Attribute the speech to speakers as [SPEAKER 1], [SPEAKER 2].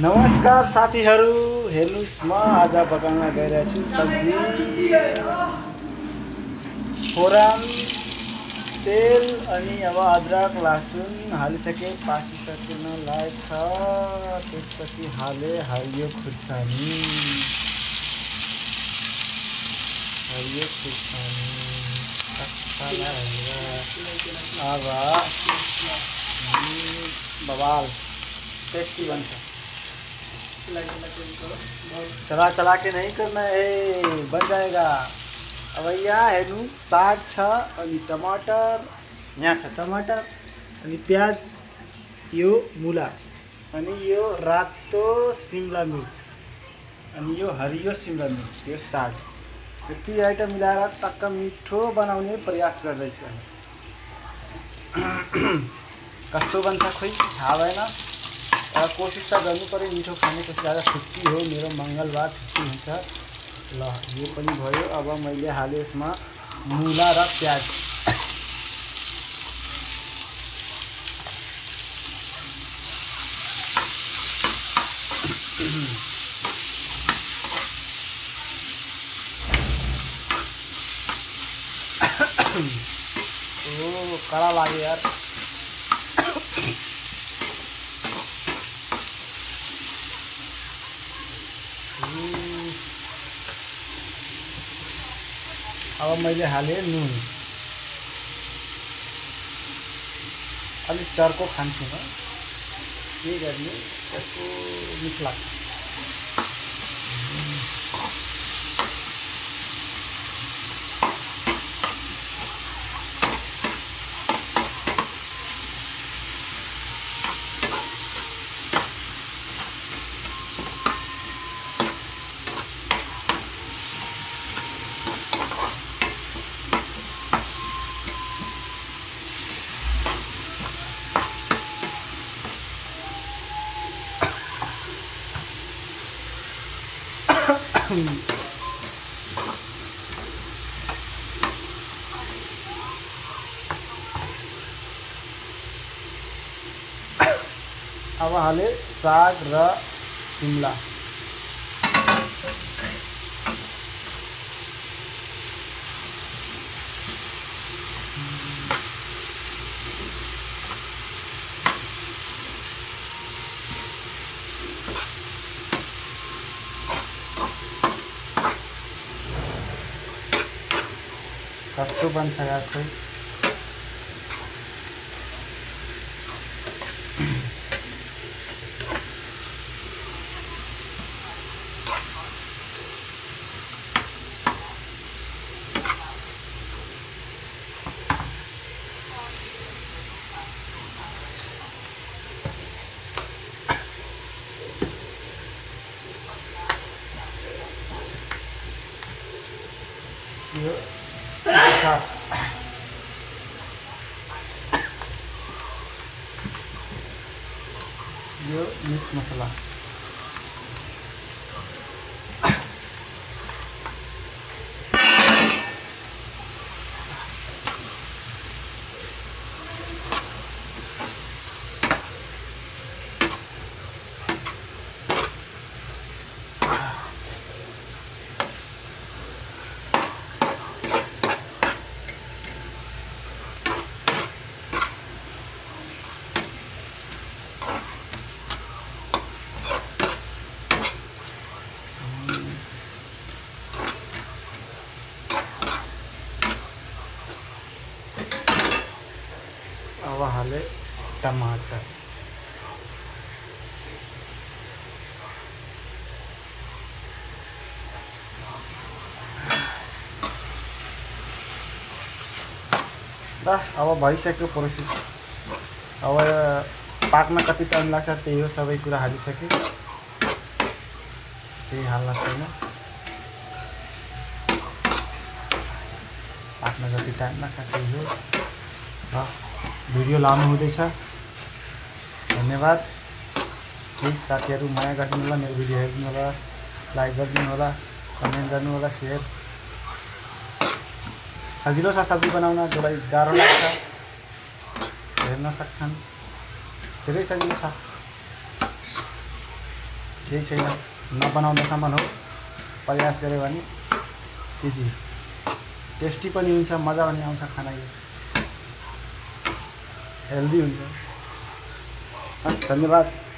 [SPEAKER 1] नमस्कार साथीहरू, हेर्नुस् म आज पकाउन गइरहेको छु सब्जी। फोरन, तेल अनि अब अदरक लसुन हालिसके पाकिसक्न लागेको छ। त्यसपछि हाले हरियो खुर्सानी। अब बवाल टेस्टी बन्छ। चला चला के नहीं करना है, बन जाएगा। अब यहाँ हेर्नु साग छ अनि टमाटर, यहाँ छ टमाटर अनि प्याज, यो मुला अनि यो रातो सिमला मिर्च अनि यो हरियो सिमला मिर्च, यो साग, यति आइटम मिलाएर टक्क मिठो बनाउने प्रयास गर्दैछु। कस्तो बन्छ खोइ थाहा भएन, कोसिस त गर्नु पर्यो मिठो खाने। त्यसले आज छुट्टी हो, मेरो मङ्गलबार छुट्टी हुन्छ। ल यो पनि भयो। अब मैले हालेँ यसमा मुला र प्याज। ओ कडा लाग्यो यार। अब मैले हालेँ नुन। अलिक चर्को खान्छु म, के गर्ने, त्यसको मिठो लाग्छ। अब हाले साग र सिमला। कस्तो बन्छ यार खोइ। यो मिक्स मसला। अब हाले टमाटर। ल अब भइसक्यो प्रोसेस। अब पाक्न कति टाइम लाग्छ त्यही हो, सबै कुरा हालिसके, त्यही हाल्न छैन। पाक्न कति टाइम लाग्छ त्यही हो। ल भिडियो लामो हुँदैछ, धन्यवाद। प्लिज साथीहरू माया गरिदिनु होला, मेरो भिडियो हेरिदिनु होला, लाइक गरिदिनु होला, कमेन्ट गर्नु होला, सेयर। सजिलो छ सब्जी बनाउन, जसलाई गाह्रो लाग्छ हेर्न सक्छन्, धेरै सजिलो छ। केही छैन, नबनाउँदा सामान हो, प्रयास गऱ्यो भने इजी, टेस्टी पनि हुन्छ, मजा पनि आउँछ खाना, यो हेल्दी हुन्छ। हस्, धन्यवाद।